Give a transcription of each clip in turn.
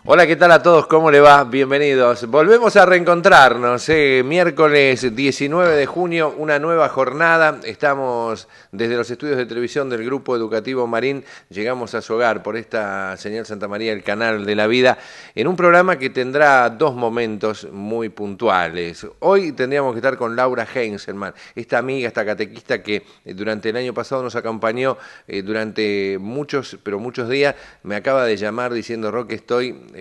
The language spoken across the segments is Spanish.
Hola, ¿qué tal a todos? ¿Cómo le va? Bienvenidos. Volvemos a reencontrarnos, miércoles 19 de junio, una nueva jornada. Estamos desde los estudios de televisión del Grupo Educativo Marín. Llegamos a su hogar por esta señal Santa María, el canal de la vida, en un programa que tendrá dos momentos muy puntuales. Hoy tendríamos que estar con Laura Heinzelman, esta amiga, esta catequista que durante el año pasado nos acompañó durante muchos días. Me acaba de llamar diciendo: Roque, estoy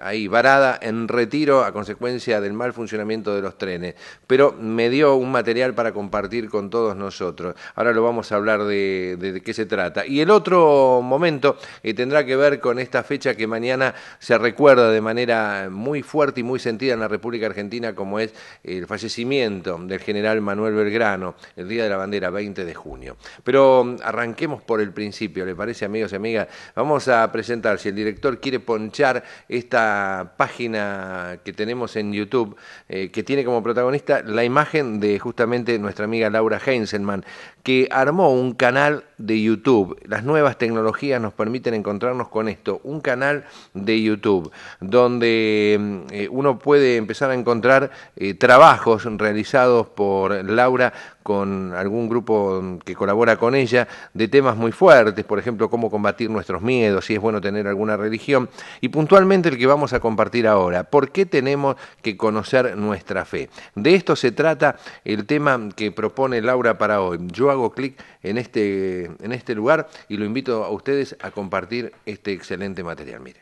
ahí varada en retiro a consecuencia del mal funcionamiento de los trenes, pero me dio un material para compartir con todos nosotros. Ahora lo vamos a hablar de qué se trata. Y el otro momento tendrá que ver con esta fecha que mañana se recuerda de manera muy fuerte y muy sentida en la República Argentina, como es el fallecimiento del general Manuel Belgrano, el Día de la Bandera, 20 de junio. Pero arranquemos por el principio, ¿le parece, amigos y amigas? Vamos a presentar, si el director quiere ponchar esta página que tenemos en YouTube, que tiene como protagonista la imagen de justamente nuestra amiga Laura Heinzelman, que armó un canal de YouTube. Las nuevas tecnologías nos permiten encontrarnos con esto, un canal de YouTube, donde uno puede empezar a encontrar trabajos realizados por Laura con algún grupo que colabora con ella, de temas muy fuertes, por ejemplo, cómo combatir nuestros miedos, si es bueno tener alguna religión, y puntualmente el que vamos a compartir ahora: ¿por qué tenemos que conocer nuestra fe? De esto se trata el tema que propone Laura para hoy. Yo hago clic en este lugar y lo invito a ustedes a compartir este excelente material. Mire.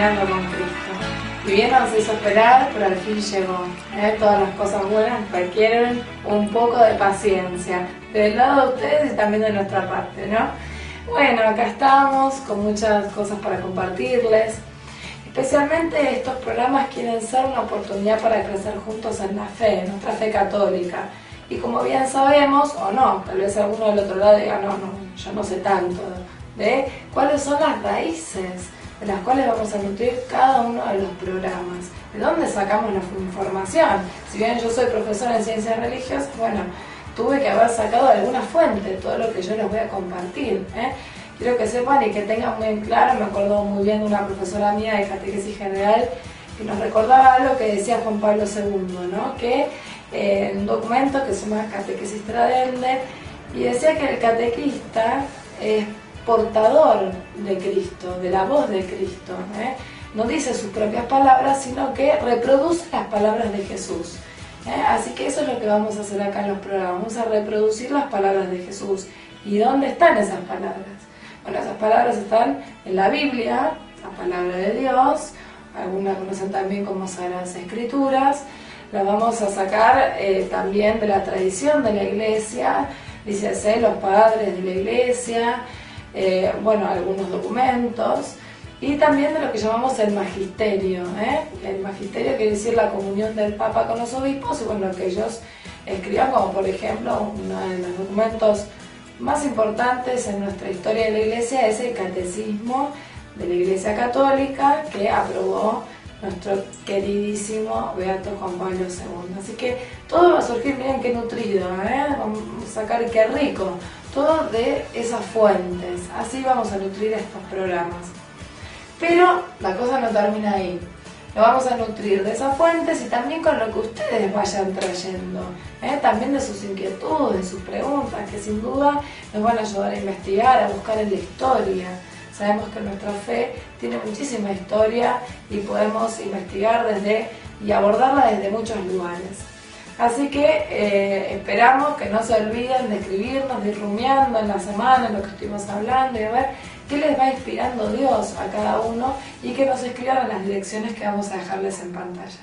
Con Cristo. Y bien nos hizo esperar, pero al fin llegó. Todas las cosas buenas requieren un poco de paciencia, del lado de ustedes y también de nuestra parte, ¿no? Bueno, acá estamos con muchas cosas para compartirles. Especialmente estos programas quieren ser una oportunidad para crecer juntos en la fe, nuestra fe católica. Y como bien sabemos, o no, tal vez alguno del otro lado diga: no, yo no sé tanto de cuáles son las raíces de las cuales vamos a nutrir cada uno de los programas. ¿De dónde sacamos la información? Si bien yo soy profesora en ciencias religiosas, bueno, tuve que haber sacado de alguna fuente todo lo que yo les voy a compartir. Quiero que sepan y que tengan muy claro, me acuerdo muy bien de una profesora mía de catequesis general que nos recordaba algo que decía Juan Pablo II, ¿no? Que en un documento que se llama Catequesis Tradendae, y decía que el catequista es portador de Cristo, de la voz de Cristo, no dice sus propias palabras, sino que reproduce las palabras de Jesús. Así que eso es lo que vamos a hacer acá en los programas, vamos a reproducir las palabras de Jesús. ¿Y dónde están esas palabras? Bueno, esas palabras están en la Biblia, la palabra de Dios, algunas conocen también como Sagradas Escrituras. Las vamos a sacar también de la tradición de la Iglesia, dice los padres de la Iglesia, algunos documentos, y también de lo que llamamos el magisterio. El magisterio quiere decir la comunión del Papa con los obispos, y lo que ellos escriban, como por ejemplo uno de los documentos más importantes en nuestra historia de la Iglesia es el Catecismo de la Iglesia Católica, que aprobó nuestro queridísimo Beato Juan Pablo II. Así que todo va a surgir, miren qué nutrido, vamos a sacar qué rico, todo de esas fuentes. Así vamos a nutrir estos programas. Pero la cosa no termina ahí. Lo vamos a nutrir de esas fuentes y también con lo que ustedes vayan trayendo, también de sus inquietudes, de sus preguntas, que sin duda nos van a ayudar a investigar, a buscar en la historia. Sabemos que nuestra fe tiene muchísima historia y podemos investigar y abordarla desde muchos lugares. Así que esperamos que no se olviden de escribirnos, de ir rumiando en la semana, en lo que estuvimos hablando, y a ver qué les va inspirando Dios a cada uno, y que nos escriban en las direcciones que vamos a dejarles en pantalla.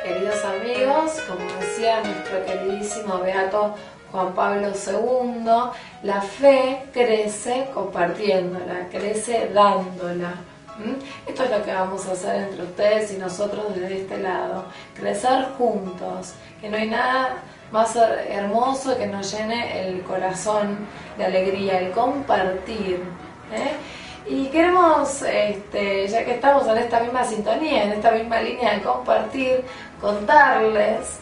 queridos amigos, como decía nuestro queridísimo beato Juan Pablo II, la fe crece compartiéndola, crece dándola. Esto es lo que vamos a hacer entre ustedes y nosotros desde este lado, crecer juntos, que no hay nada más hermoso que nos llene el corazón de alegría, el compartir. Y queremos, ya que estamos en esta misma sintonía, en esta misma línea de compartir, contarles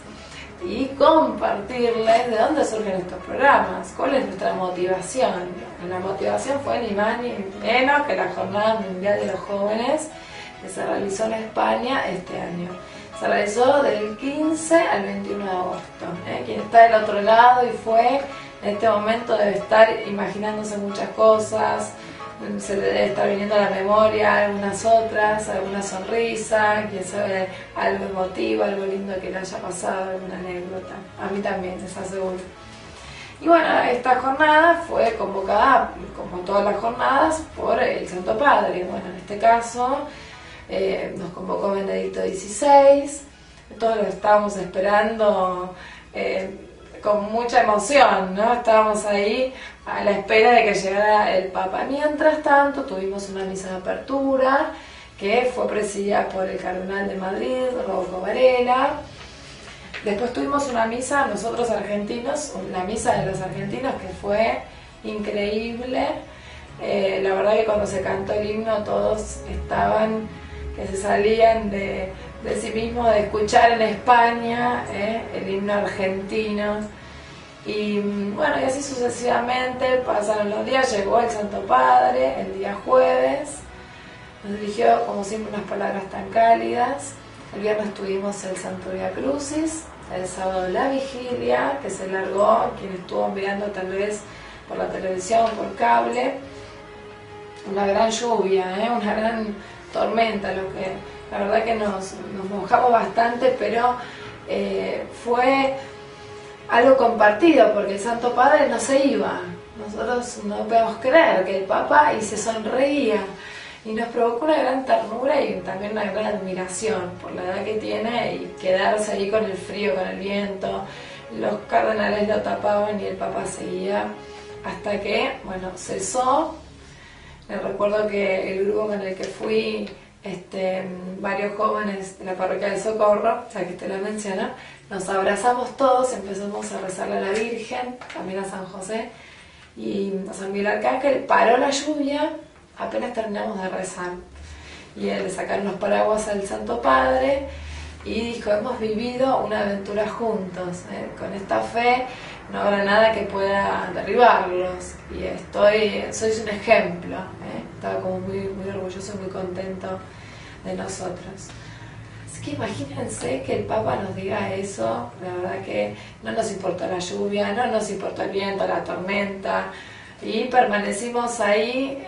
y compartirles de dónde surgen estos programas, cuál es nuestra motivación. La motivación fue ni más ni menos que la Jornada Mundial de los Jóvenes que se realizó en España este año. Se realizó del 15 al 21 de agosto. Quien está del otro lado y fue, en este momento debe estar imaginándose muchas cosas, se le debe estar viniendo a la memoria algunas otras, alguna sonrisa, quién sabe, algo emotivo, algo lindo que le haya pasado, alguna anécdota. A mí también, les aseguro. Y bueno, esta jornada fue convocada, como todas las jornadas, por el Santo Padre. Bueno, en este caso nos convocó Benedicto XVI, todos lo estábamos esperando con mucha emoción, ¿no? Estábamos ahí a la espera de que llegara el Papa. Mientras tanto, tuvimos una misa de apertura que fue presidida por el cardenal de Madrid, Rodolfo Varela. Después tuvimos una misa, nosotros argentinos, la misa de los argentinos, que fue increíble. La verdad que cuando se cantó el himno todos estaban, que se salían de sí mismos, de escuchar en España el himno argentino. Y bueno, y así sucesivamente pasaron los días, llegó el Santo Padre el día jueves, nos dirigió como siempre unas palabras tan cálidas. El viernes tuvimos el Santo Via Crucis, el sábado la vigilia, que se largó, quien estuvo mirando tal vez por la televisión, por cable, una gran lluvia, una gran tormenta, la verdad que nos mojamos bastante, pero fue algo compartido, porque el Santo Padre no se iba. Nosotros no podemos creer que el Papa y se sonreía, y nos provocó una gran ternura y también una gran admiración por la edad que tiene, y quedarse ahí con el frío, con el viento. Los cardenales lo tapaban y el Papa seguía hasta que, bueno, cesó. Recuerdo que el grupo con el que fui, varios jóvenes de la parroquia del Socorro, ya que te lo menciono, nos abrazamos todos, empezamos a rezarle a la Virgen, también a San José y a San Miguel Arcángel. Paró la lluvia, apenas terminamos de rezar, y le sacaron los paraguas al Santo Padre y dijo: hemos vivido una aventura juntos, con esta fe no habrá nada que pueda derribarlos, y sois un ejemplo. Estaba como muy, muy orgulloso y muy contento de nosotros. Así que imagínense que el Papa nos diga eso. La verdad que no nos importó la lluvia, no nos importó el viento, la tormenta, y permanecimos ahí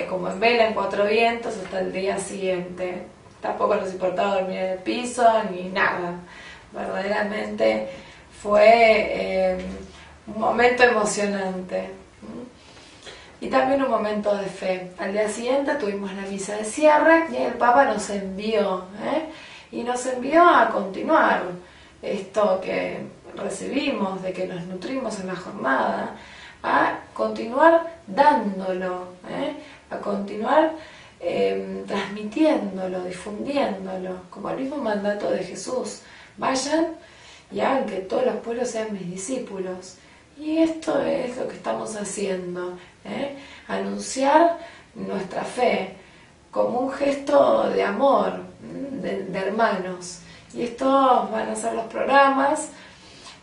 como en vela, en cuatro vientos, hasta el día siguiente. Tampoco nos importaba dormir en el piso ni nada. Verdaderamente fue un momento emocionante y también un momento de fe. Al día siguiente tuvimos la misa de cierre y el Papa nos envió a continuar esto que recibimos, de que nos nutrimos en la jornada, a continuar dándolo, a continuar transmitiéndolo, difundiéndolo, como el mismo mandato de Jesús: vayan y hagan que todos los pueblos sean mis discípulos. Y esto es lo que estamos haciendo, anunciar nuestra fe como un gesto de amor, de hermanos. Y estos van a ser los programas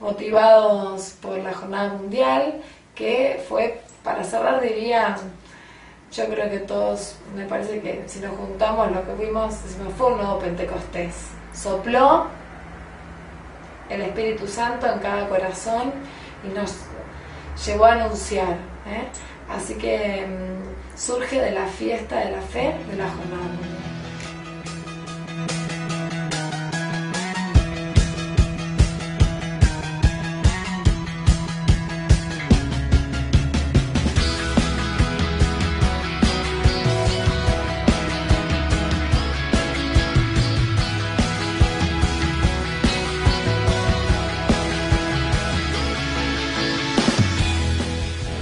motivados por la Jornada Mundial, que fue, para cerrar diría, yo creo que todos, me parece que si nos juntamos lo que fuimos, fue un nuevo Pentecostés. Sopló el Espíritu Santo en cada corazón y nos llevó a anunciar. Así que surge de la fiesta de la fe de la Jornada Mundial.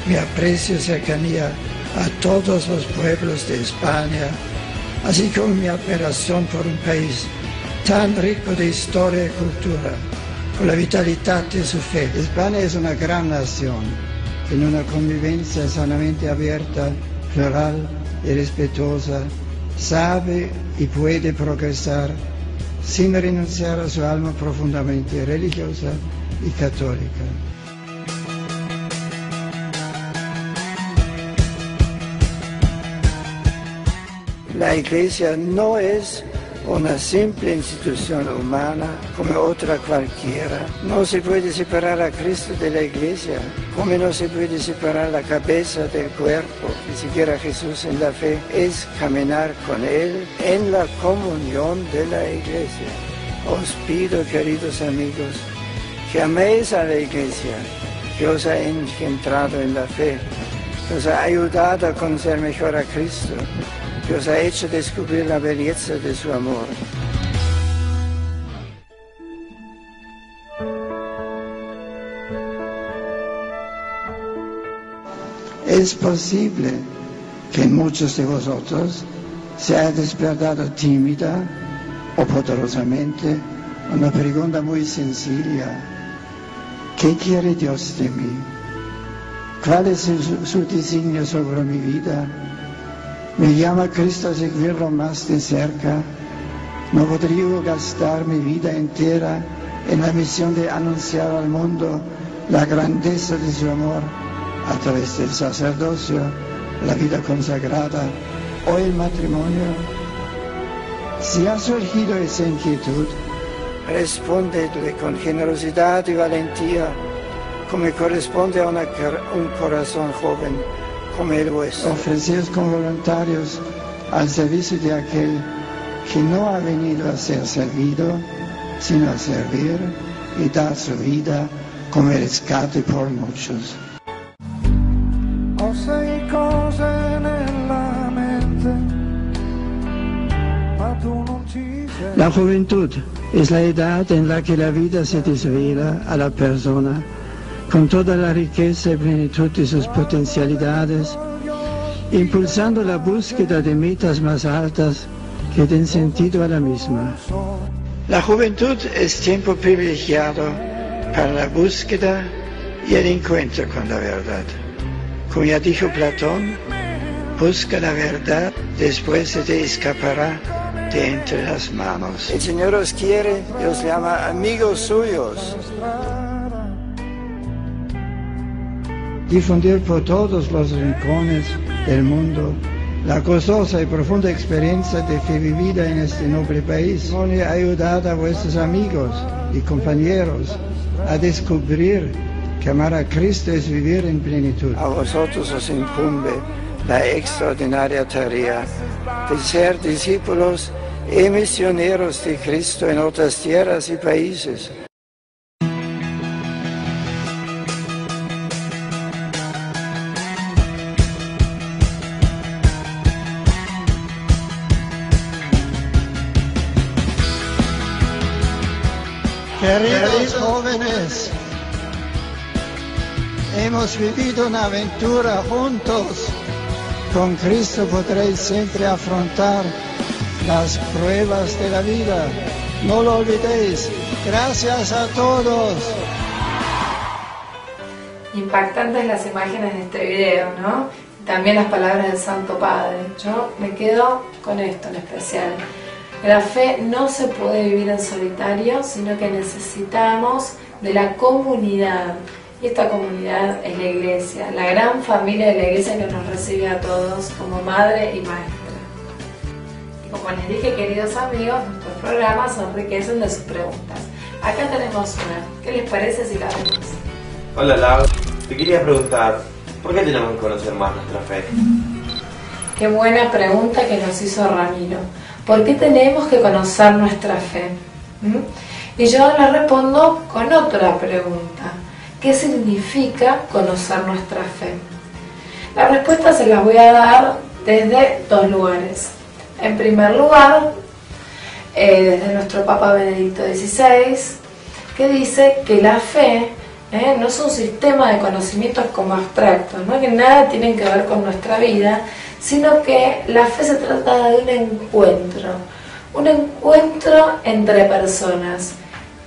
mi aprecio y cercanía a todos los pueblos de España, así como mi admiración por un país tan rico de historia y cultura, con la vitalidad de su fe. España es una gran nación, en una convivencia sanamente abierta, plural y respetuosa, sabe y puede progresar sin renunciar a su alma profundamente religiosa y católica. La Iglesia no es una simple institución humana como otra cualquiera. No se puede separar a Cristo de la Iglesia, como no se puede separar la cabeza del cuerpo. Ni siquiera Jesús en la fe es caminar con Él en la comunión de la Iglesia. Os pido, queridos amigos, que améis a la Iglesia, que os ha engendrado en la fe, que os ha ayudado a conocer mejor a Cristo, que os ha hecho descubrir la belleza de su amor. Es posible que en muchos de vosotros se haya despertado tímida o poderosamente una pregunta muy sencilla. ¿Qué quiere Dios de mí? ¿Cuál es su designio sobre mi vida? ¿Me llama Cristo a seguirlo más de cerca? ¿No podría gastar mi vida entera en la misión de anunciar al mundo la grandeza de su amor a través del sacerdocio, la vida consagrada o el matrimonio? Si ha surgido esa inquietud, respóndele con generosidad y valentía, como corresponde a un corazón joven como el vuestro. Ofreceos como voluntarios al servicio de aquel que no ha venido a ser servido, sino a servir y dar su vida como rescate por muchos. La juventud es la edad en la que la vida se desvela a la persona con toda la riqueza y plenitud de sus potencialidades, impulsando la búsqueda de metas más altas que den sentido a la misma. La juventud es tiempo privilegiado para la búsqueda y el encuentro con la verdad. Como ya dijo Platón, busca la verdad, después se te escapará de entre las manos. El Señor os quiere y os llama amigos suyos. Difundir por todos los rincones del mundo la gozosa y profunda experiencia de fe vivida en este noble país. Ayudad a vuestros amigos y compañeros a descubrir que amar a Cristo es vivir en plenitud. A vosotros os incumbe la extraordinaria tarea de ser discípulos y misioneros de Cristo en otras tierras y países. Queridos jóvenes, hemos vivido una aventura juntos. Con Cristo podréis siempre afrontar las pruebas de la vida. No lo olvidéis. Gracias a todos. Impactantes las imágenes de este video, ¿no? También las palabras del Santo Padre. Yo me quedo con esto en especial. La fe no se puede vivir en solitario, sino que necesitamos de la comunidad. Y esta comunidad es la Iglesia, la gran familia de la Iglesia que nos recibe a todos como madre y maestra. Y como les dije, queridos amigos, nuestros programas se enriquecen de sus preguntas. Acá tenemos una. ¿Qué les parece si la vemos? Hola Lau, te quería preguntar, ¿por qué tenemos que conocer más nuestra fe? Qué buena pregunta que nos hizo Ramiro. ¿Por qué tenemos que conocer nuestra fe? Y yo le respondo con otra pregunta. ¿Qué significa conocer nuestra fe? La respuesta se las voy a dar desde dos lugares. En primer lugar, desde nuestro Papa Benedicto XVI, que dice que la fe no es un sistema de conocimientos como abstractos, ¿no? Que nada tienen que ver con nuestra vida, sino que la fe se trata de un encuentro entre personas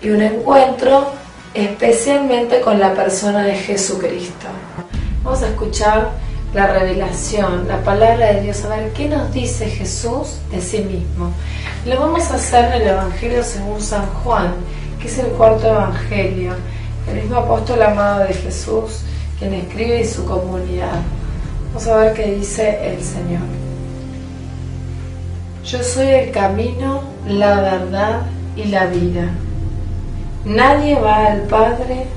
y un encuentro especialmente con la persona de Jesucristo. Vamos a escuchar la revelación, la palabra de Dios, a ver qué nos dice Jesús de sí mismo. Lo vamos a hacer en el Evangelio según San Juan, que es el cuarto Evangelio, el mismo apóstol amado de Jesús, quien escribe, y su comunidad. Vamos a ver qué dice el Señor. Yo soy el camino, la verdad y la vida. Nadie va al Padre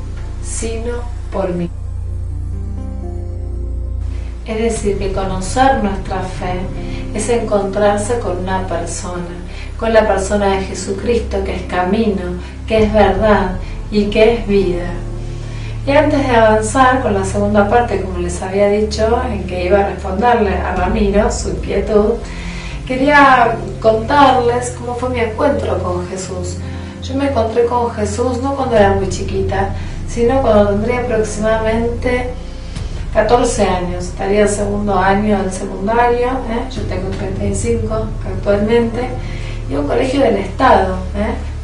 sino por mí. Es decir, que conocer nuestra fe es encontrarse con una persona, con la persona de Jesucristo, que es camino, que es verdad y que es vida. Y antes de avanzar con la segunda parte, como les había dicho, en que iba a responderle a Ramiro su inquietud, quería contarles cómo fue mi encuentro con Jesús. Yo me encontré con Jesús no cuando era muy chiquita, sino cuando tendría aproximadamente 14 años, estaría el segundo año del secundario, yo tengo 35 actualmente, y un colegio del Estado,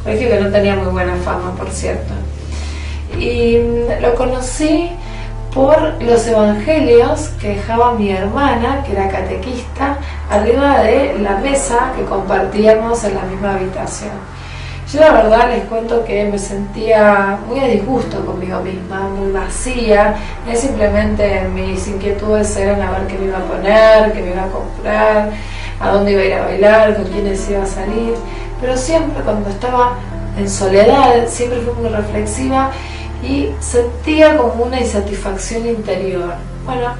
colegio que no tenía muy buena fama, por cierto. Y lo conocí por los evangelios que dejaba mi hermana, que era catequista, arriba de la mesa que compartíamos en la misma habitación. Yo la verdad les cuento que me sentía muy a disgusto conmigo misma, muy vacía. Simplemente mis inquietudes eran a ver qué me iba a poner, qué me iba a comprar, a dónde iba a ir a bailar, con quiénes iba a salir. Pero siempre cuando estaba en soledad, siempre fui muy reflexiva y sentía como una insatisfacción interior. Bueno,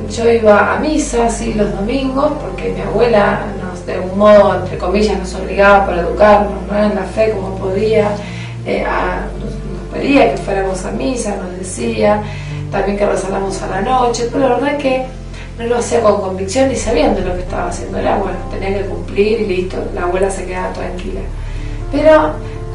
yo iba a misa, sí, los domingos, porque mi abuela de un modo, entre comillas, nos obligaba para educarnos, ¿no?, en la fe como podía, nos pedía que fuéramos a misa, nos decía también que rezáramos a la noche, pero la verdad es que no lo hacía con convicción y sabiendo lo que estaba haciendo. Era bueno, tenía que cumplir y listo, la abuela se quedaba tranquila. Pero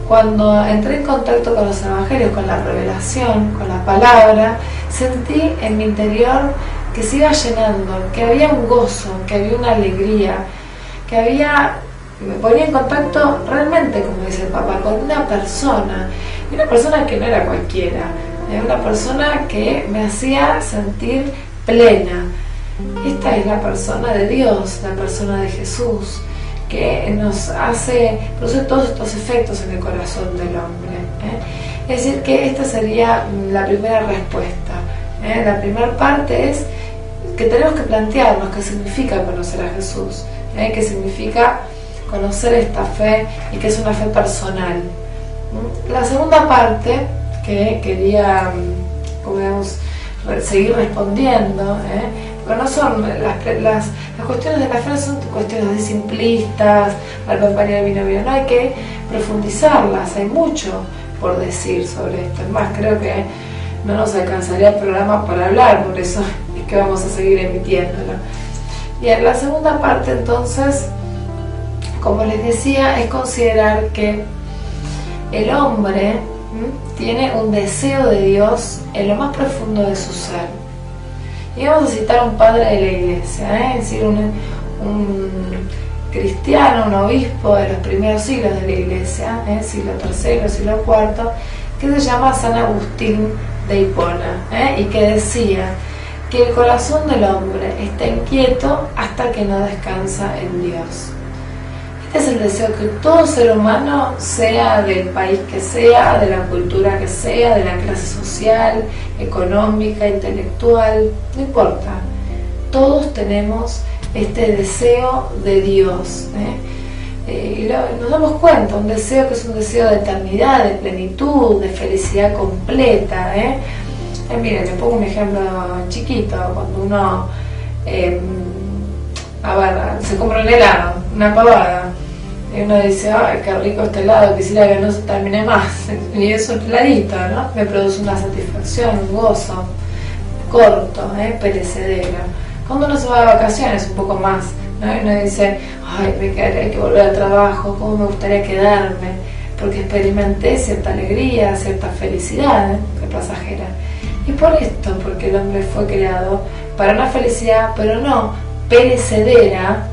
cuando entré en contacto con los evangelios, con la revelación, con la palabra, sentí en mi interior que se iba llenando, que había un gozo, que había una alegría, que me ponía en contacto realmente, como dice el Papa, con una persona, y una persona que no era cualquiera, era una persona que me hacía sentir plena. Esta es la persona de Dios, la persona de Jesús, que nos produce todos estos efectos en el corazón del hombre. Es decir, que esta sería la primera respuesta. La primera parte es que tenemos que plantearnos qué significa conocer a Jesús, qué significa conocer esta fe y que es una fe personal. La segunda parte, que quería, como digamos, seguir respondiendo, pero no son las cuestiones de la fe, no son cuestiones de simplistas, al compañero vino bien, no, hay que profundizarlas, hay mucho por decir sobre esto. Es más, creo que no nos alcanzaría el programa para hablar, por eso es que vamos a seguir emitiéndolo. Y en la segunda parte, entonces, como les decía, es considerar que el hombre tiene un deseo de Dios en lo más profundo de su ser. Y vamos a citar a un padre de la iglesia, es decir, un cristiano, un obispo de los primeros siglos de la iglesia, siglo III, siglo IV, que se llama San Agustín de Hipona, y que decía que el corazón del hombre está inquieto hasta que no descansa en Dios. Este es el deseo que todo ser humano, sea del país que sea, de la cultura que sea, de la clase social, económica, intelectual, no importa. Todos tenemos este deseo de Dios. Y nos damos cuenta, un deseo que es un deseo de eternidad, de plenitud, de felicidad completa. Miren, les pongo un ejemplo chiquito. Cuando uno se compra un helado, una pavada, y uno dice, ay, qué rico este helado, quisiera que no se termine más, y eso es heladito, ¿no? Me produce una satisfacción, un gozo corto, perecedero. Cuando uno se va de vacaciones, un poco más, ¿no? Y uno dice, ay, hay que volver al trabajo, cómo me gustaría quedarme, porque experimenté cierta alegría, cierta felicidad, que es pasajera. Y por esto, porque el hombre fue creado para una felicidad, pero no perecedera,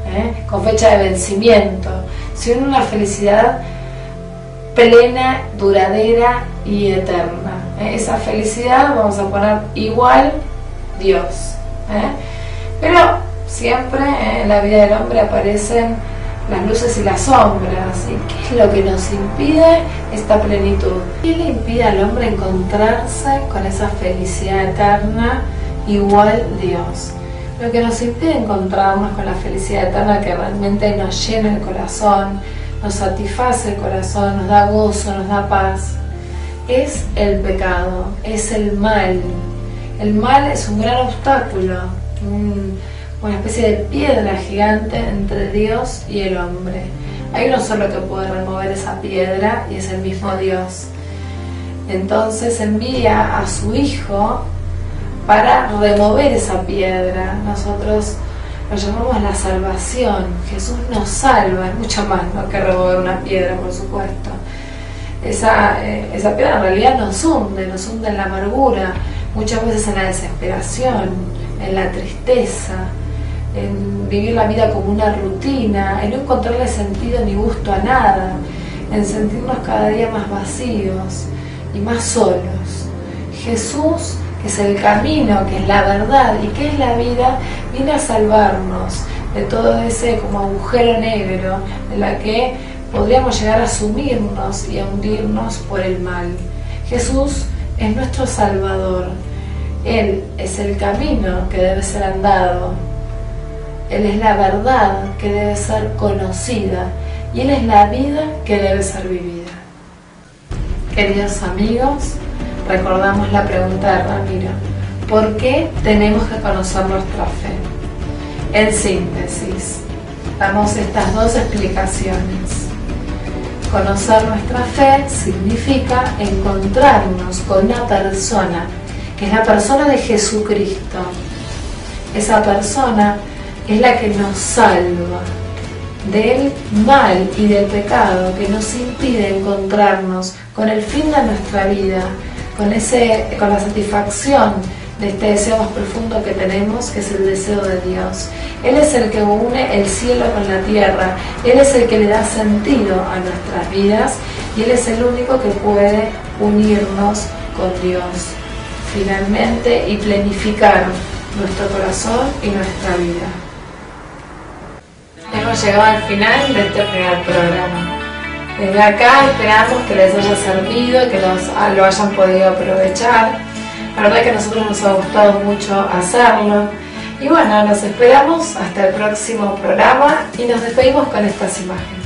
con fecha de vencimiento, sino una felicidad plena, duradera y eterna. Esa felicidad vamos a poner igual Dios. Pero siempre en la vida del hombre aparecen las luces y las sombras. ¿Y qué es lo que nos impide esta plenitud? ¿Qué le impide al hombre encontrarse con esa felicidad eterna igual Dios? Lo que nos impide encontrarnos con la felicidad eterna que realmente nos llena el corazón, nos satisface el corazón, nos da gozo, nos da paz, es el pecado, es el mal. El mal es un gran obstáculo, una especie de piedra gigante entre Dios y el hombre. Hay uno solo que puede remover esa piedra y es el mismo Dios. Entonces envía a su Hijo para remover esa piedra. Nosotros lo llamamos la salvación. Jesús nos salva, es mucho más, ¿no?, que remover una piedra, por supuesto. Esa piedra en realidad nos hunde en la amargura, muchas veces en la desesperación, en la tristeza, en vivir la vida como una rutina, en no encontrarle sentido ni gusto a nada, en sentirnos cada día más vacíos y más solos. Jesús, que es el camino, que es la verdad y que es la vida, viene a salvarnos de todo ese como agujero negro en la que podríamos llegar a sumirnos y a hundirnos por el mal. Jesús es nuestro Salvador. Él es el camino que debe ser andado. Él es la verdad que debe ser conocida y Él es la vida que debe ser vivida. Queridos amigos, recordamos la pregunta de Ramiro: ¿por qué tenemos que conocer nuestra fe? En síntesis, damos estas dos explicaciones. Conocer nuestra fe significa encontrarnos con una persona, que es la persona de Jesucristo. Esa persona es la que nos salva del mal y del pecado, que nos impide encontrarnos con el fin de nuestra vida, con la satisfacción de este deseo más profundo que tenemos, que es el deseo de Dios. Él es el que une el cielo con la tierra, Él es el que le da sentido a nuestras vidas y Él es el único que puede unirnos con Dios finalmente y planificar nuestro corazón y nuestra vida. Hemos llegado al final de este primer programa. Desde acá esperamos que les haya servido, que lo hayan podido aprovechar. La verdad que a nosotros nos ha gustado mucho hacerlo. Y bueno, nos esperamos hasta el próximo programa y nos despedimos con estas imágenes.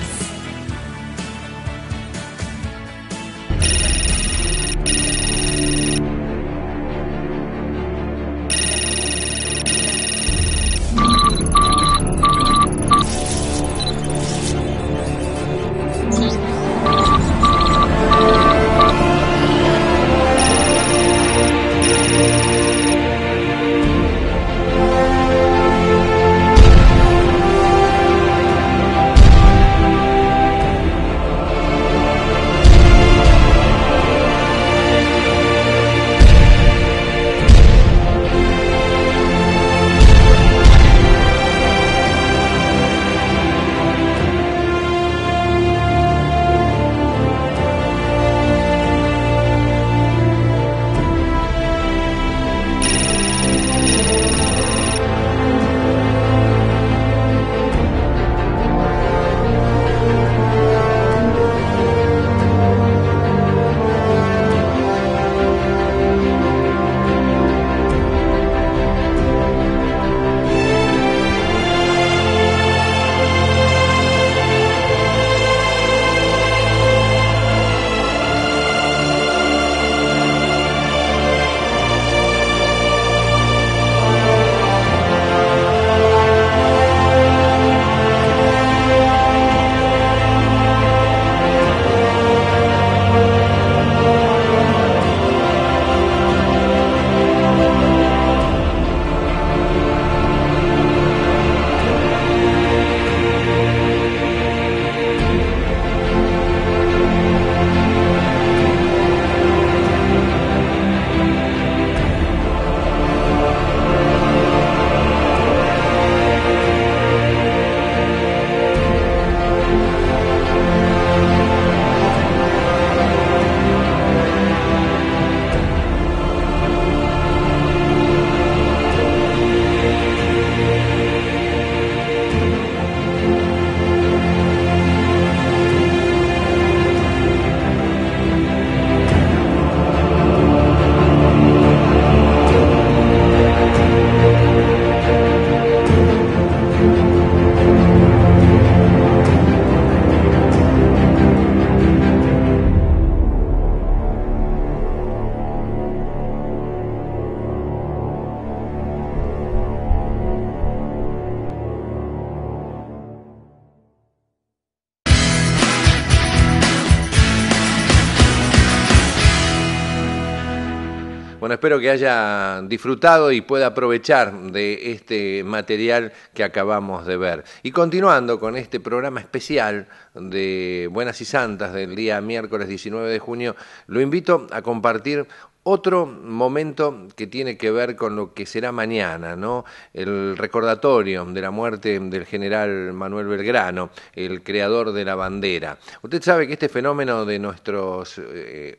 Bueno, espero que haya disfrutado y pueda aprovechar de este material que acabamos de ver. Y continuando con este programa especial de Buenas y Santas del día miércoles 19 de junio, lo invito a compartir otro momento que tiene que ver con lo que será mañana, ¿no? El recordatorio de la muerte del general Manuel Belgrano, el creador de la bandera. Usted sabe que este fenómeno de nuestros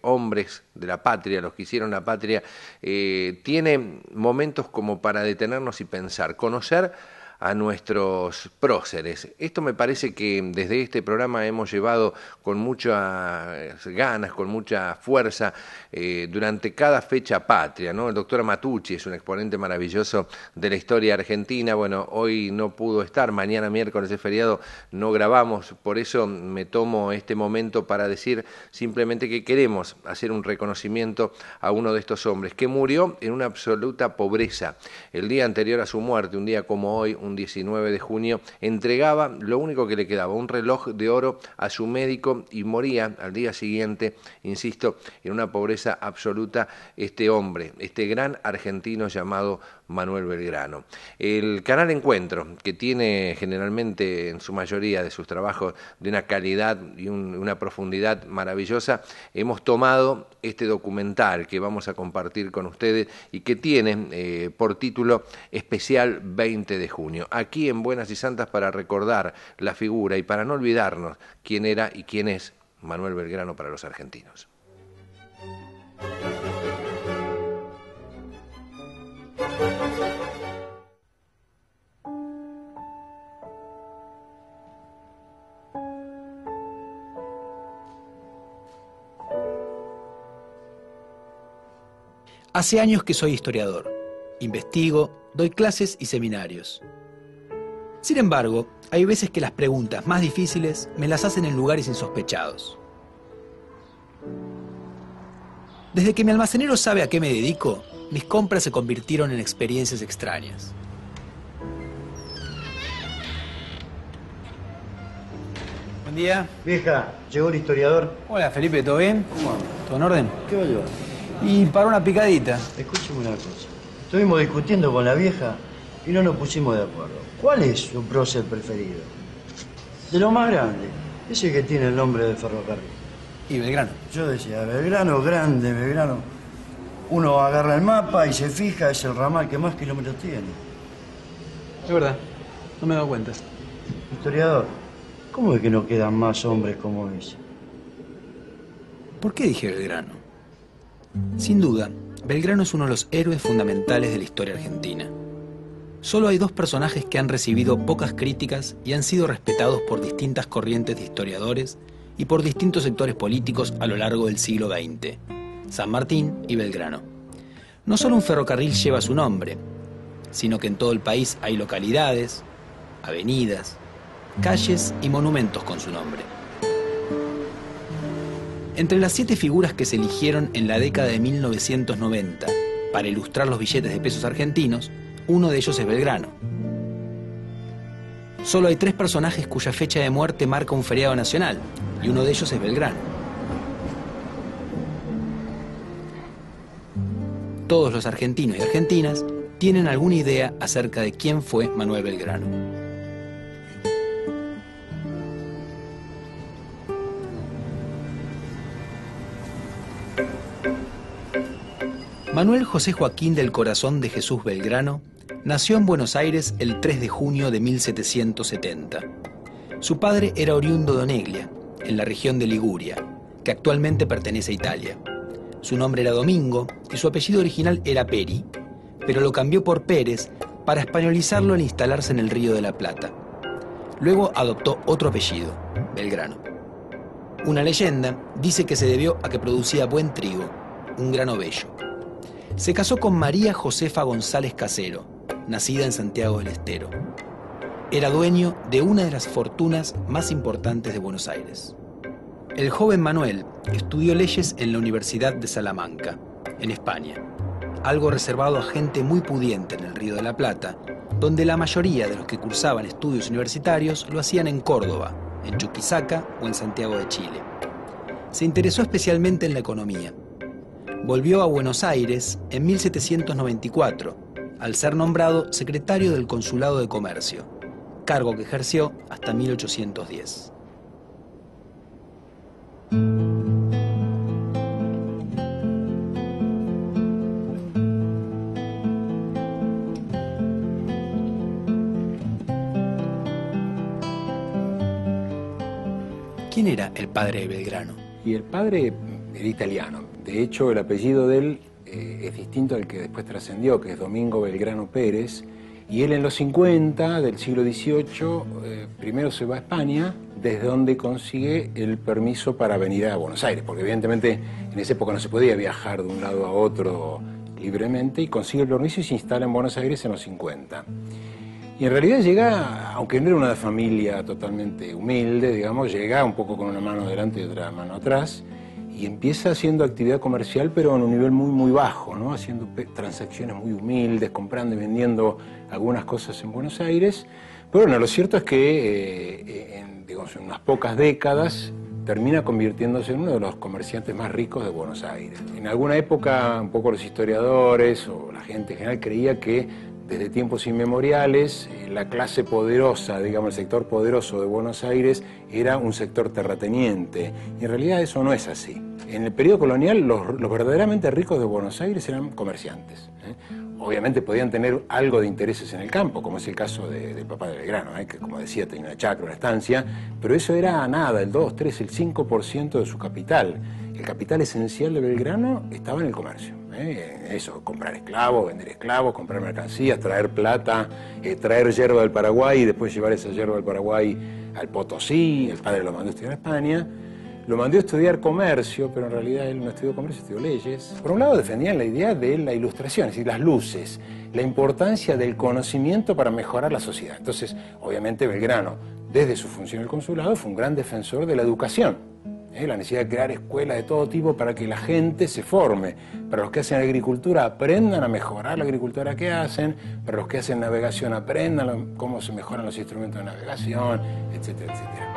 hombres de la patria, los que hicieron la patria, tiene momentos como para detenernos y pensar, conocer a nuestros próceres. Esto me parece que desde este programa hemos llevado con muchas ganas, con mucha fuerza, durante cada fecha patria, ¿no? El doctor Matucci es un exponente maravilloso de la historia argentina. Bueno, hoy no pudo estar, mañana miércoles es feriado, no grabamos, por eso me tomo este momento para decir simplemente que queremos hacer un reconocimiento a uno de estos hombres que murió en una absoluta pobreza. El día anterior a su muerte, un día como hoy, un 19 de junio, entregaba lo único que le quedaba, un reloj de oro a su médico y moría al día siguiente, insisto, en una pobreza absoluta este hombre, este gran argentino llamado Manuel Belgrano. El canal Encuentro, que tiene generalmente en su mayoría de sus trabajos de una calidad y una profundidad maravillosa, hemos tomado este documental que vamos a compartir con ustedes y que tiene por título Especial 20 de junio. Aquí en Buenas y Santas para recordar la figura y para no olvidarnos quién era y quién es Manuel Belgrano para los argentinos. Hace años que soy historiador. Investigo, doy clases y seminarios. Sin embargo, hay veces que las preguntas más difíciles me las hacen en lugares insospechados. Desde que mi almacenero sabe a qué me dedico, mis compras se convirtieron en experiencias extrañas. Buen día. Vieja, llegó el historiador. Hola, Felipe, ¿todo bien? ¿Cómo anda? ¿Todo en orden? ¿Qué va a llevar? Y para una picadita. Escúcheme una cosa. Estuvimos discutiendo con la vieja y no nos pusimos de acuerdo. ¿Cuál es su prócer preferido? De lo más grande. Ese que tiene el nombre del ferrocarril. Y Belgrano. Yo decía, Belgrano, grande, Belgrano. Uno agarra el mapa y se fija, es el ramal que más kilómetros tiene. Es verdad, no me he dado cuenta. Historiador, ¿cómo es que no quedan más hombres como ese? ¿Por qué dije Belgrano? Sin duda, Belgrano es uno de los héroes fundamentales de la historia argentina. Solo hay dos personajes que han recibido pocas críticas y han sido respetados por distintas corrientes de historiadores y por distintos sectores políticos a lo largo del siglo XX: San Martín y Belgrano. No solo un ferrocarril lleva su nombre, sino que en todo el país hay localidades, avenidas, calles y monumentos con su nombre. Entre las 7 figuras que se eligieron en la década de 1990 para ilustrar los billetes de pesos argentinos, uno de ellos es Belgrano. Solo hay 3 personajes cuya fecha de muerte marca un feriado nacional, y uno de ellos es Belgrano. Todos los argentinos y argentinas tienen alguna idea acerca de quién fue Manuel Belgrano. Manuel José Joaquín del Corazón de Jesús Belgrano nació en Buenos Aires el 3 de junio de 1770. Su padre era oriundo de Oneglia, en la región de Liguria, que actualmente pertenece a Italia. Su nombre era Domingo y su apellido original era Peri, pero lo cambió por Pérez para españolizarlo al instalarse en el Río de la Plata. Luego adoptó otro apellido, Belgrano. Una leyenda dice que se debió a que producía buen trigo, un grano bello. Se casó con María Josefa González Casero, nacida en Santiago del Estero. Era dueño de una de las fortunas más importantes de Buenos Aires. El joven Manuel estudió leyes en la Universidad de Salamanca, en España, algo reservado a gente muy pudiente en el Río de la Plata, donde la mayoría de los que cursaban estudios universitarios lo hacían en Córdoba, en Chuquisaca o en Santiago de Chile. Se interesó especialmente en la economía. Volvió a Buenos Aires en 1794, al ser nombrado secretario del Consulado de Comercio, cargo que ejerció hasta 1810. ¿Quién era el padre de Belgrano? Y el padre era italiano. De hecho, el apellido de él es distinto al que después trascendió, que es Domingo Belgrano Pérez. Y él en los 50 del siglo XVIII, primero se va a España, desde donde consigue el permiso para venir a Buenos Aires, porque evidentemente en esa época no se podía viajar de un lado a otro libremente, y consigue el permiso y se instala en Buenos Aires en los 50. Y en realidad llega, aunque no era una familia totalmente humilde, digamos, llega un poco con una mano adelante y otra mano atrás, y empieza haciendo actividad comercial, pero en un nivel muy, muy bajo, ¿no? Haciendo transacciones muy humildes, comprando y vendiendo algunas cosas en Buenos Aires. Pero bueno, lo cierto es que en unas pocas décadas termina convirtiéndose en uno de los comerciantes más ricos de Buenos Aires. En alguna época, un poco los historiadores o la gente en general creía que desde tiempos inmemoriales, la clase poderosa, digamos, el sector poderoso de Buenos Aires era un sector terrateniente. Y en realidad eso no es así. En el periodo colonial, los verdaderamente ricos de Buenos Aires eran comerciantes. Obviamente podían tener algo de intereses en el campo, como es el caso del papá de Belgrano, que como decía tenía una chacra, una estancia, pero eso era nada, el 2, 3, el 5% de su capital. El capital esencial de Belgrano estaba en el comercio. Eso, comprar esclavos, vender esclavos, comprar mercancías, traer plata, traer yerba del Paraguay y después llevar esa yerba del Paraguay al Potosí. El padre lo mandó a estudiar a España. Lo mandó a estudiar comercio, pero en realidad él no estudió comercio, estudió leyes. Por un lado defendían la idea de la ilustración, es decir, las luces, la importancia del conocimiento para mejorar la sociedad. Entonces, obviamente Belgrano, desde su función en el consulado, fue un gran defensor de la educación. La necesidad de crear escuelas de todo tipo para que la gente se forme. Para los que hacen agricultura aprendan a mejorar la agricultura que hacen, para los que hacen navegación aprendan cómo se mejoran los instrumentos de navegación, etcétera, etcétera.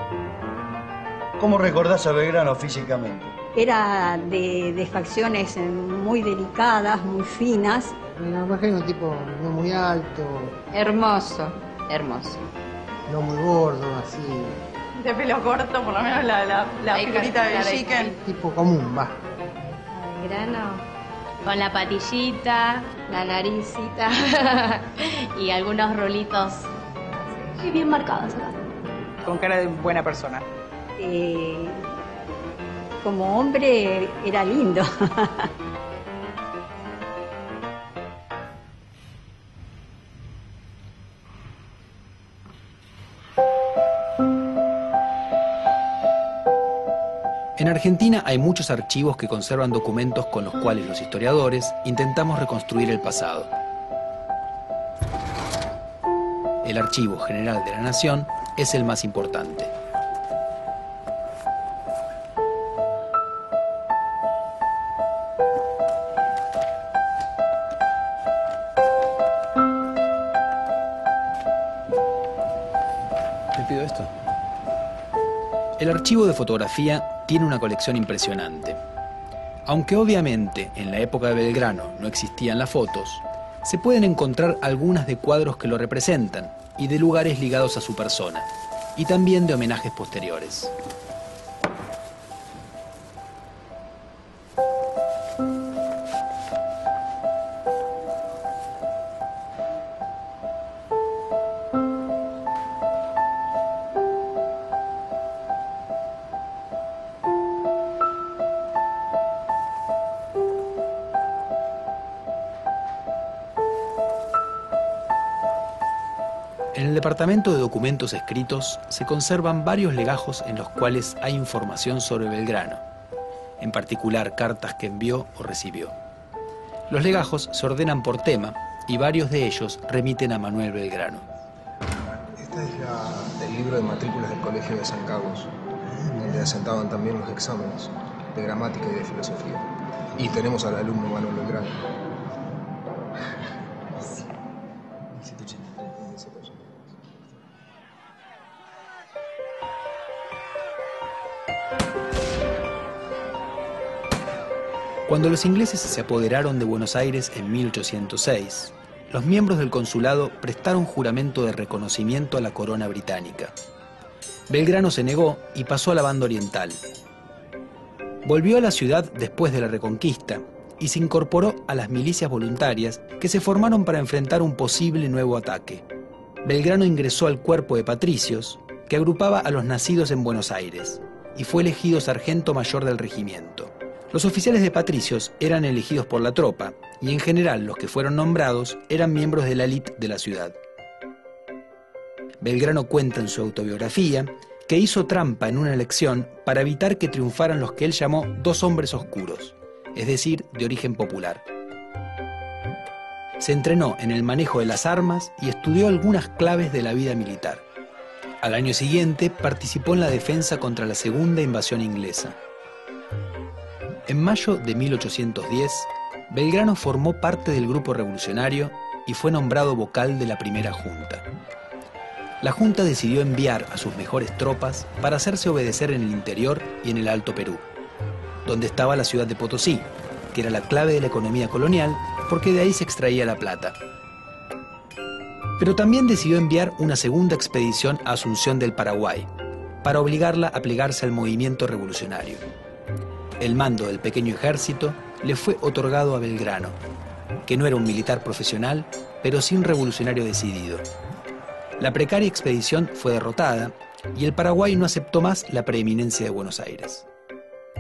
¿Cómo recordás a Belgrano físicamente? Era de facciones muy delicadas, muy finas. Me imagino un tipo no muy alto. Hermoso, hermoso. No muy gordo, así. De pelo corto, por lo menos la figurita de Chicken. Tipo común, va. Belgrano, con la patillita, la naricita y algunos rulitos bien marcados acá. Con cara de buena persona. Como hombre era lindo. En Argentina hay muchos archivos que conservan documentos con los cuales los historiadores intentamos reconstruir el pasado. El Archivo General de la Nación es el más importante. ¿Te pido esto? El archivo de fotografía tiene una colección impresionante. Aunque obviamente en la época de Belgrano no existían las fotos, se pueden encontrar algunas de cuadros que lo representan y de lugares ligados a su persona, y también de homenajes posteriores. En el Departamento de Documentos Escritos se conservan varios legajos en los cuales hay información sobre Belgrano, en particular cartas que envió o recibió. Los legajos se ordenan por tema y varios de ellos remiten a Manuel Belgrano. Esta es del libro de matrículas del Colegio de San Carlos, donde asentaban también los exámenes de gramática y de filosofía. Y tenemos al alumno Manuel Belgrano. Cuando los ingleses se apoderaron de Buenos Aires en 1806, los miembros del consulado prestaron juramento de reconocimiento a la corona británica. Belgrano se negó y pasó a la banda oriental. Volvió a la ciudad después de la Reconquista y se incorporó a las milicias voluntarias que se formaron para enfrentar un posible nuevo ataque. Belgrano ingresó al cuerpo de patricios, que agrupaba a los nacidos en Buenos Aires, y fue elegido sargento mayor del regimiento. Los oficiales de patricios eran elegidos por la tropa, y en general los que fueron nombrados eran miembros de la élite de la ciudad. Belgrano cuenta en su autobiografía que hizo trampa en una elección para evitar que triunfaran los que él llamó dos hombres oscuros, es decir, de origen popular. Se entrenó en el manejo de las armas y estudió algunas claves de la vida militar. Al año siguiente participó en la defensa contra la segunda invasión inglesa. En mayo de 1810, Belgrano formó parte del grupo revolucionario y fue nombrado vocal de la primera junta. La junta decidió enviar a sus mejores tropas para hacerse obedecer en el interior y en el Alto Perú, donde estaba la ciudad de Potosí, que era la clave de la economía colonial porque de ahí se extraía la plata. Pero también decidió enviar una segunda expedición a Asunción del Paraguay, para obligarla a plegarse al movimiento revolucionario. El mando del pequeño ejército le fue otorgado a Belgrano, que no era un militar profesional, pero sí un revolucionario decidido. La precaria expedición fue derrotada y el Paraguay no aceptó más la preeminencia de Buenos Aires.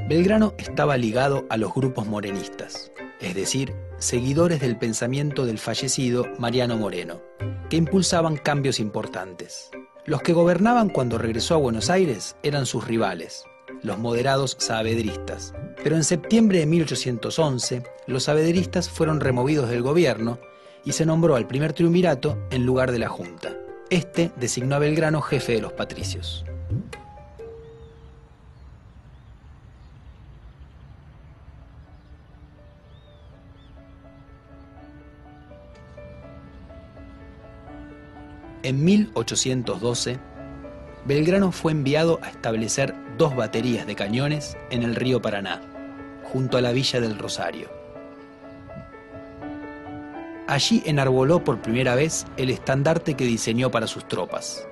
Belgrano estaba ligado a los grupos morenistas, es decir, seguidores del pensamiento del fallecido Mariano Moreno, que impulsaban cambios importantes. Los que gobernaban cuando regresó a Buenos Aires eran sus rivales, los moderados saavedristas. Pero en septiembre de 1811, los saavedristas fueron removidos del gobierno y se nombró al primer triunvirato en lugar de la Junta. Este designó a Belgrano jefe de los patricios. En 1812, Belgrano fue enviado a establecer 2 baterías de cañones en el río Paraná, junto a la villa del Rosario. Allí enarboló por primera vez el estandarte que diseñó para sus tropas.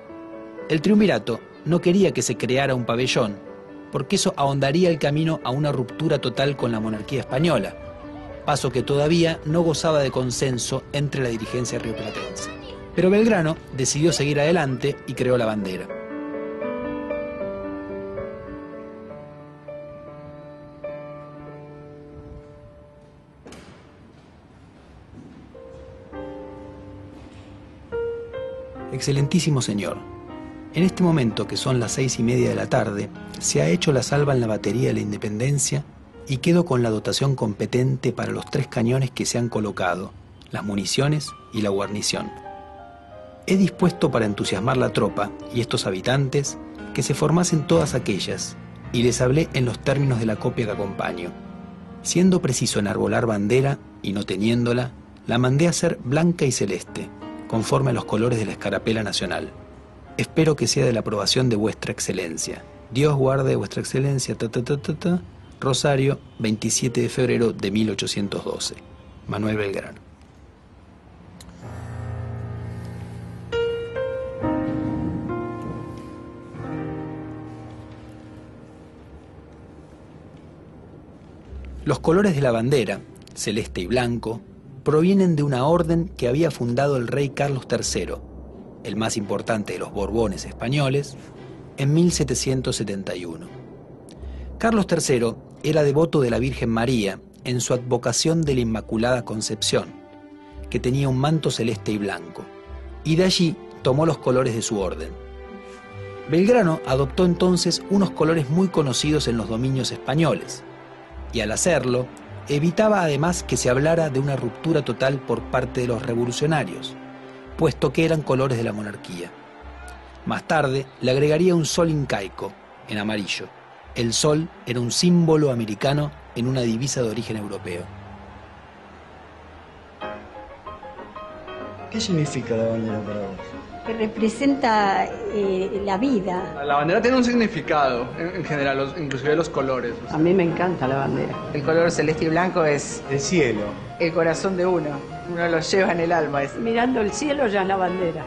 El triunvirato no quería que se creara un pabellón, porque eso ahondaría el camino a una ruptura total con la monarquía española, paso que todavía no gozaba de consenso entre la dirigencia rioplatense. Pero Belgrano decidió seguir adelante y creó la bandera. Excelentísimo señor, en este momento que son las 6:30 de la tarde, se ha hecho la salva en la batería de la Independencia y quedo con la dotación competente para los 3 cañones que se han colocado, las municiones y la guarnición. He dispuesto para entusiasmar la tropa y estos habitantes que se formasen todas aquellas, y les hablé en los términos de la copia que acompaño. Siendo preciso enarbolar bandera y no teniéndola, la mandé a hacer blanca y celeste, conforme a los colores de la escarapela nacional. Espero que sea de la aprobación de vuestra excelencia. Dios guarde vuestra excelencia, Rosario, 27 de febrero de 1812. Manuel Belgrano. Los colores de la bandera, celeste y blanco, provienen de una orden que había fundado el rey Carlos III, el más importante de los Borbones españoles, en 1771. Carlos III era devoto de la Virgen María en su advocación de la Inmaculada Concepción, que tenía un manto celeste y blanco, y de allí tomó los colores de su orden. Belgrano adoptó entonces unos colores muy conocidos en los dominios españoles, y al hacerlo, evitaba además que se hablara de una ruptura total por parte de los revolucionarios, puesto que eran colores de la monarquía. Más tarde le agregaría un sol incaico, en amarillo. El sol era un símbolo americano en una divisa de origen europeo. ¿Qué significa la bandera para vos? Que representa la vida. La bandera tiene un significado en general, inclusive los colores. A mí me encanta la bandera. El color celeste y blanco es el cielo, el corazón de uno. Uno lo lleva en el alma. Mirando el cielo ya es la bandera.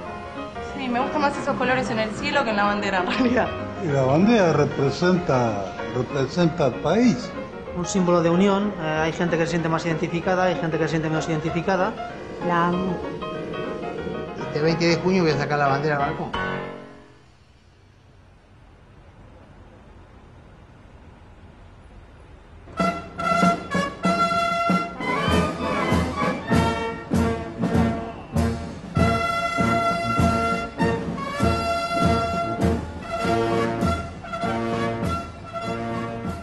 Sí, me gustan más esos colores en el cielo que en la bandera en realidad. Y la bandera representa al país. Un símbolo de unión. Hay gente que se siente más identificada, hay gente que se siente menos identificada. La amo. El 20 de junio voy a sacar la bandera al balcón.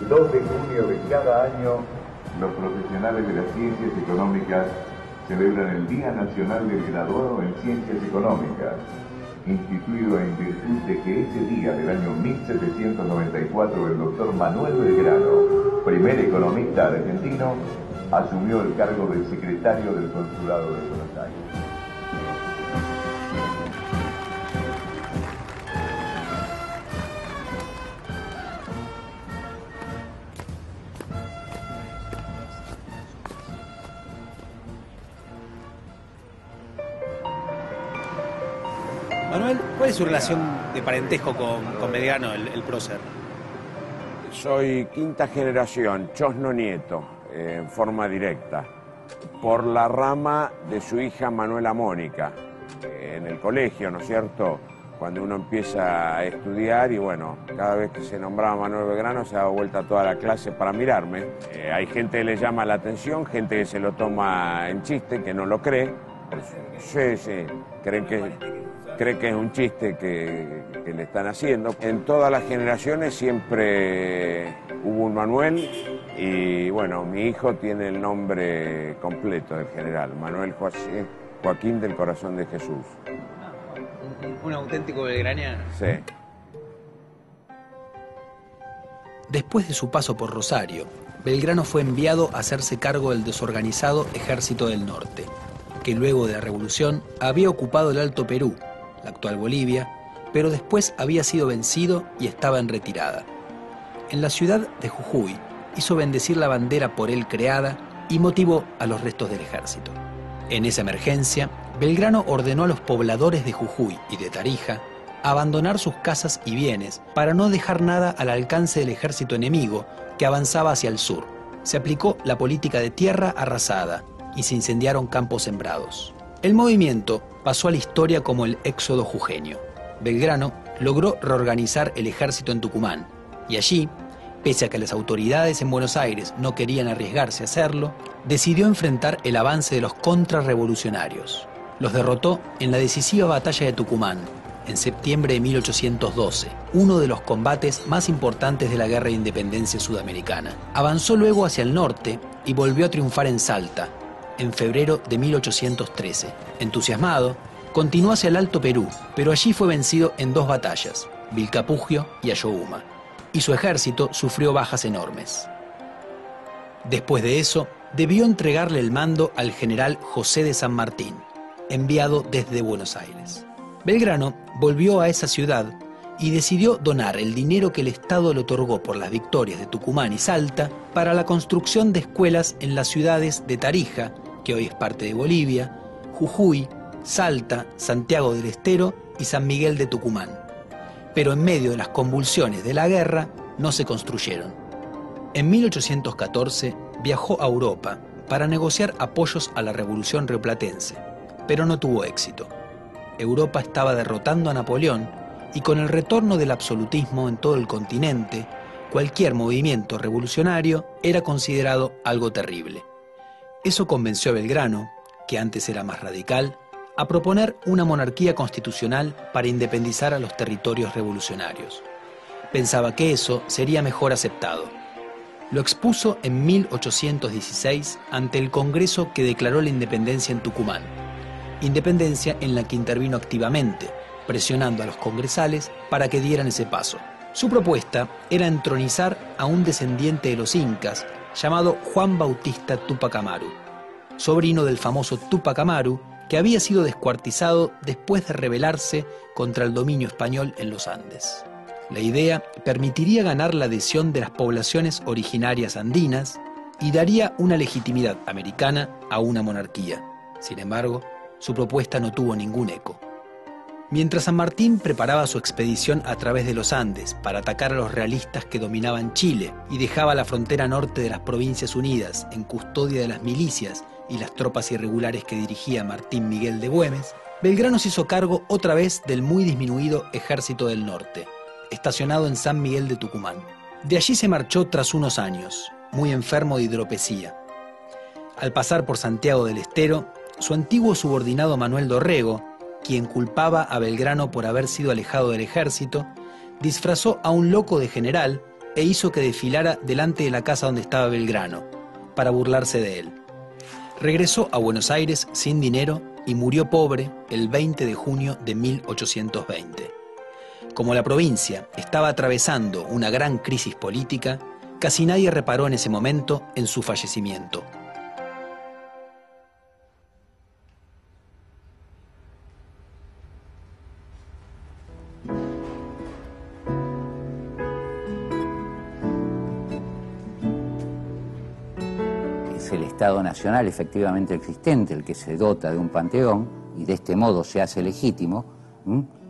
El 2 de junio de cada año, los profesionales de las ciencias económicas celebran el Día Nacional del Graduado en Ciencias Económicas, instituido en virtud de que ese día del año 1794 el doctor Manuel Belgrano, primer economista argentino, asumió el cargo de secretario del Consulado de Buenos Aires. Manuel, ¿cuál es su relación de parentesco con Belgrano, el prócer? Soy quinta generación, chosno nieto, en forma directa, por la rama de su hija Manuela Mónica, en el colegio, ¿no es cierto? Cuando uno empieza a estudiar y bueno, cada vez que se nombraba Manuel Belgrano se daba vuelta toda la clase para mirarme. Hay gente que le llama la atención, gente que se lo toma en chiste, que no lo cree. Sí, cree que es un chiste que le están haciendo. En todas las generaciones siempre hubo un Manuel y bueno, mi hijo tiene el nombre completo del general, Manuel José Joaquín del Corazón de Jesús. Un auténtico belgraniano. Sí. Después de su paso por Rosario, Belgrano fue enviado a hacerse cargo del desorganizado Ejército del Norte, que luego de la Revolución había ocupado el Alto Perú, la actual Bolivia, pero después había sido vencido y estaba en retirada. En la ciudad de Jujuy hizo bendecir la bandera por él creada y motivó a los restos del ejército. En esa emergencia, Belgrano ordenó a los pobladores de Jujuy y de Tarija abandonar sus casas y bienes para no dejar nada al alcance del ejército enemigo que avanzaba hacia el sur. Se aplicó la política de tierra arrasada y se incendiaron campos sembrados. El movimiento pasó a la historia como el éxodo jujeño. Belgrano logró reorganizar el ejército en Tucumán y allí, pese a que las autoridades en Buenos Aires no querían arriesgarse a hacerlo, decidió enfrentar el avance de los contrarrevolucionarios. Los derrotó en la decisiva batalla de Tucumán, en septiembre de 1812, uno de los combates más importantes de la Guerra de Independencia Sudamericana. Avanzó luego hacia el norte y volvió a triunfar en Salta, en febrero de 1813. Entusiasmado, continuó hacia el Alto Perú, pero allí fue vencido en dos batallas, Vilcapugio y Ayohuma, y su ejército sufrió bajas enormes. Después de eso, debió entregarle el mando al general José de San Martín, enviado desde Buenos Aires. Belgrano volvió a esa ciudad y decidió donar el dinero que el Estado le otorgó por las victorias de Tucumán y Salta para la construcción de escuelas en las ciudades de Tarija, que hoy es parte de Bolivia, Jujuy, Salta, Santiago del Estero y San Miguel de Tucumán. Pero en medio de las convulsiones de la guerra no se construyeron. En 1814 viajó a Europa para negociar apoyos a la Revolución Rioplatense, pero no tuvo éxito. Europa estaba derrotando a Napoleón y con el retorno del absolutismo en todo el continente, cualquier movimiento revolucionario era considerado algo terrible. Eso convenció a Belgrano, que antes era más radical, a proponer una monarquía constitucional para independizar a los territorios revolucionarios. Pensaba que eso sería mejor aceptado. Lo expuso en 1816 ante el Congreso que declaró la independencia en Tucumán, independencia en la que intervino activamente, presionando a los congresales para que dieran ese paso. Su propuesta era entronizar a un descendiente de los incas llamado Juan Bautista Tupac Amaru, sobrino del famoso Túpac Amaru, que había sido descuartizado después de rebelarse contra el dominio español en los Andes. La idea permitiría ganar la adhesión de las poblaciones originarias andinas y daría una legitimidad americana a una monarquía. Sin embargo, su propuesta no tuvo ningún eco. Mientras San Martín preparaba su expedición a través de los Andes para atacar a los realistas que dominaban Chile y dejaba la frontera norte de las Provincias Unidas en custodia de las milicias y las tropas irregulares que dirigía Martín Miguel de Güemes, Belgrano se hizo cargo otra vez del muy disminuido Ejército del Norte, estacionado en San Miguel de Tucumán. De allí se marchó tras unos años, muy enfermo de hidropesía. Al pasar por Santiago del Estero, su antiguo subordinado Manuel Dorrego, quien culpaba a Belgrano por haber sido alejado del ejército, disfrazó a un loco de general e hizo que desfilara delante de la casa donde estaba Belgrano, para burlarse de él. Regresó a Buenos Aires sin dinero y murió pobre el 20 de junio de 1820. Como la provincia estaba atravesando una gran crisis política, casi nadie reparó en ese momento en su fallecimiento. El Estado Nacional efectivamente existente el que se dota de un panteón y de este modo se hace legítimo,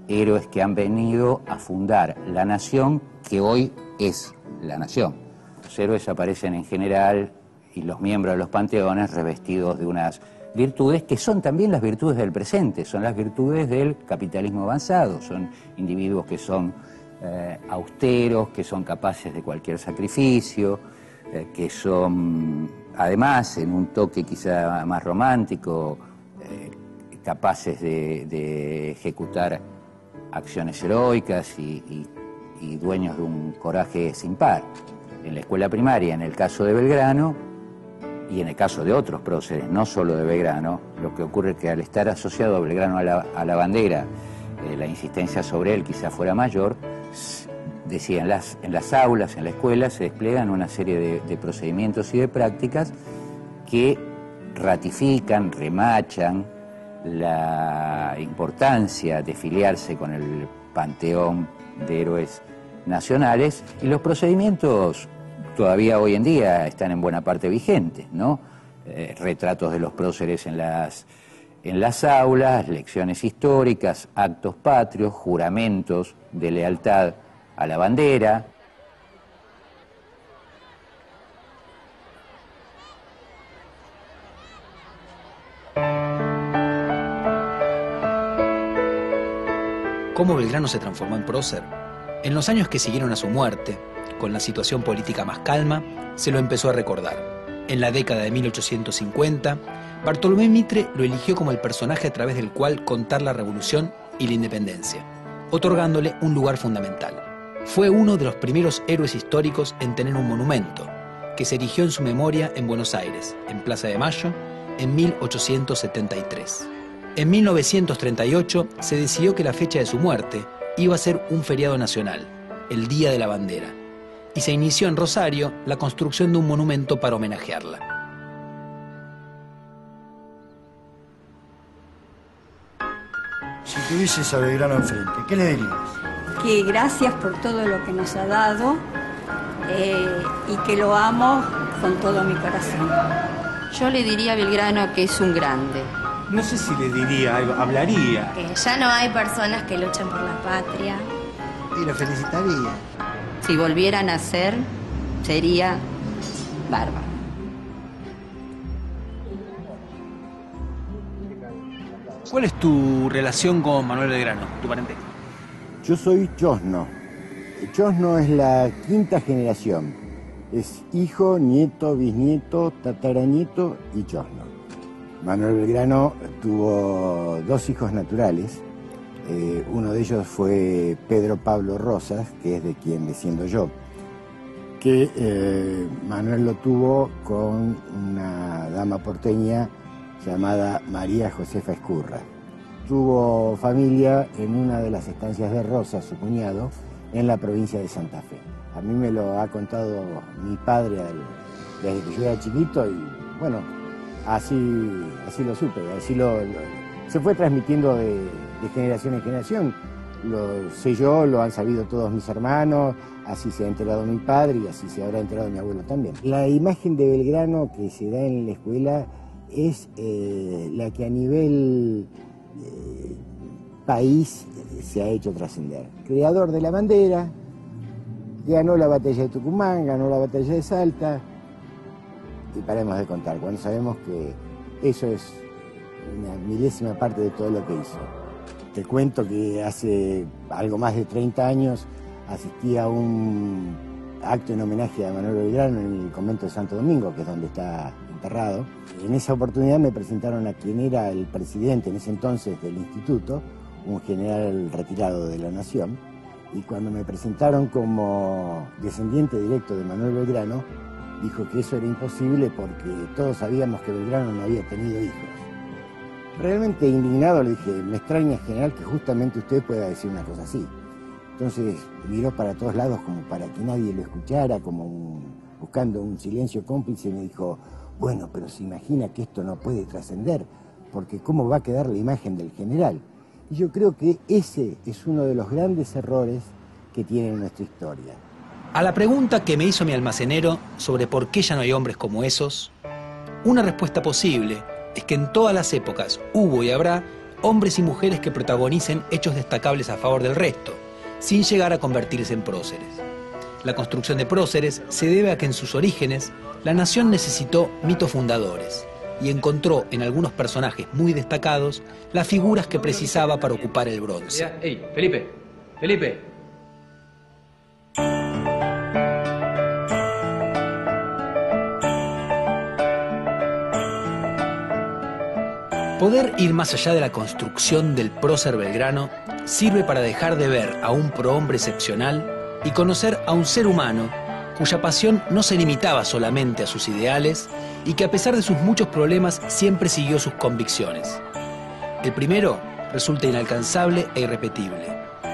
héroes que han venido a fundar la nación que hoy es la nación. Los héroes aparecen en general y los miembros de los panteones revestidos de unas virtudes que son también las virtudes del presente, son las virtudes del capitalismo avanzado, son individuos que son austeros, que son capaces de cualquier sacrificio, que son además, en un toque quizá más romántico, capaces de ejecutar acciones heroicas y dueños de un coraje sin par. En la escuela primaria, en el caso de Belgrano, y en el caso de otros próceres, no solo de Belgrano, lo que ocurre es que al estar asociado a Belgrano a la bandera, la insistencia sobre él quizá fuera mayor. Decía, en las aulas, en la escuela, se despliegan una serie de procedimientos y de prácticas que ratifican, remachan la importancia de filiarse con el panteón de héroes nacionales, y los procedimientos todavía hoy en día están en buena parte vigentes, ¿no? Retratos de los próceres en las aulas, lecciones históricas, actos patrios, juramentos de lealtad a la bandera. ¿Cómo Belgrano se transformó en prócer? En los años que siguieron a su muerte, con la situación política más calma, se lo empezó a recordar. En la década de 1850, Bartolomé Mitre lo eligió como el personaje a través del cual contar la revolución y la independencia, otorgándole un lugar fundamental. Fue uno de los primeros héroes históricos en tener un monumento, que se erigió en su memoria en Buenos Aires, en Plaza de Mayo, en 1873. En 1938 se decidió que la fecha de su muerte iba a ser un feriado nacional, el Día de la Bandera, y se inició en Rosario la construcción de un monumento para homenajearla. Si tuvieses a Belgrano enfrente, ¿qué le dirías? Que gracias por todo lo que nos ha dado y que lo amo con todo mi corazón. Yo le diría a Belgrano que es un grande. No sé si le diría algo, hablaría. Que ya no hay personas que luchan por la patria. Y lo felicitaría. Si volviera a nacer, sería bárbaro. ¿Cuál es tu relación con Manuel Belgrano, tu parentesco? Yo soy chosno. Chosno es la quinta generación. Es hijo, nieto, bisnieto, tataranieto y chosno. Manuel Belgrano tuvo dos hijos naturales. Uno de ellos fue Pedro Pablo Rosas, que es de quien desciendo yo, que Manuel lo tuvo con una dama porteña llamada María Josefa Escurra. Tuvo familia en una de las estancias de Rosas, su cuñado, en la provincia de Santa Fe. A mí me lo ha contado mi padre desde que yo era chiquito y bueno, así lo supe, así lo se fue transmitiendo de generación en generación. Lo sé yo, lo han sabido todos mis hermanos, así se ha enterado mi padre y así se habrá enterado mi abuelo también. La imagen de Belgrano que se da en la escuela es la que a nivel país se ha hecho trascender. Creador de la bandera, ganó la batalla de Tucumán, ganó la batalla de Salta, y paremos de contar, cuando sabemos que eso es una milésima parte de todo lo que hizo. Te cuento que hace algo más de 30 años asistí a un acto en homenaje a Manuel Belgrano en el convento de Santo Domingo, que es donde está enterrado. En esa oportunidad me presentaron a quien era el presidente en ese entonces del instituto, un general retirado de la Nación, y cuando me presentaron como descendiente directo de Manuel Belgrano, dijo que eso era imposible porque todos sabíamos que Belgrano no había tenido hijos. Realmente indignado le dije, me extraña, general, que justamente usted pueda decir una cosa así. Entonces miró para todos lados como para que nadie lo escuchara, buscando un silencio cómplice, y me dijo, bueno, pero se imagina que esto no puede trascender, porque ¿cómo va a quedar la imagen del general? Y yo creo que ese es uno de los grandes errores que tiene nuestra historia. A la pregunta que me hizo mi almacenero sobre por qué ya no hay hombres como esos, una respuesta posible es que en todas las épocas hubo y habrá hombres y mujeres que protagonicen hechos destacables a favor del resto, sin llegar a convertirse en próceres. La construcción de próceres se debe a que en sus orígenes la nación necesitó mitos fundadores y encontró en algunos personajes muy destacados las figuras que precisaba para ocupar el bronce. ¡Ey, Felipe! ¡Felipe! Poder ir más allá de la construcción del prócer Belgrano sirve para dejar de ver a un prohombre excepcional y conocer a un ser humano cuya pasión no se limitaba solamente a sus ideales y que a pesar de sus muchos problemas siempre siguió sus convicciones. El primero resulta inalcanzable e irrepetible,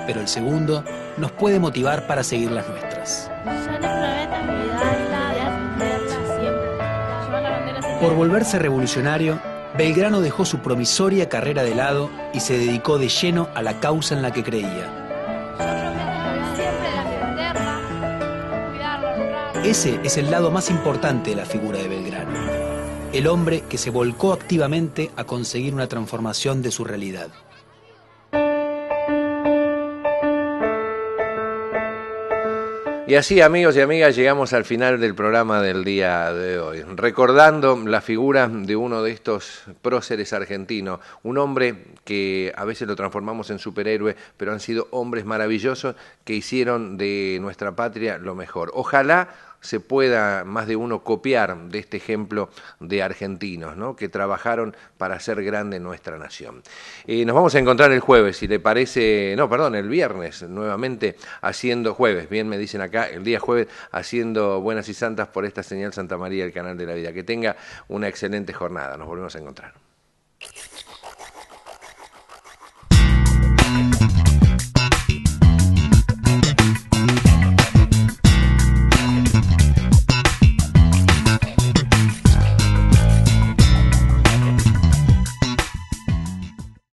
pero el segundo nos puede motivar para seguir las nuestras. Por volverse revolucionario, Belgrano dejó su promisoria carrera de lado y se dedicó de lleno a la causa en la que creía. Ese es el lado más importante de la figura de Belgrano, el hombre que se volcó activamente a conseguir una transformación de su realidad. Y así, amigos y amigas, llegamos al final del programa del día de hoy, recordando la figura de uno de estos próceres argentinos, un hombre que a veces lo transformamos en superhéroe, pero han sido hombres maravillosos que hicieron de nuestra patria lo mejor. Ojalá se pueda más de uno copiar de este ejemplo de argentinos, ¿no?, que trabajaron para hacer grande nuestra nación. Nos vamos a encontrar el jueves, si le parece, el viernes, nuevamente haciendo jueves, bien me dicen acá, el día jueves, haciendo Buenas y Santas por esta señal Santa María, el canal de la vida. Que tenga una excelente jornada, nos volvemos a encontrar.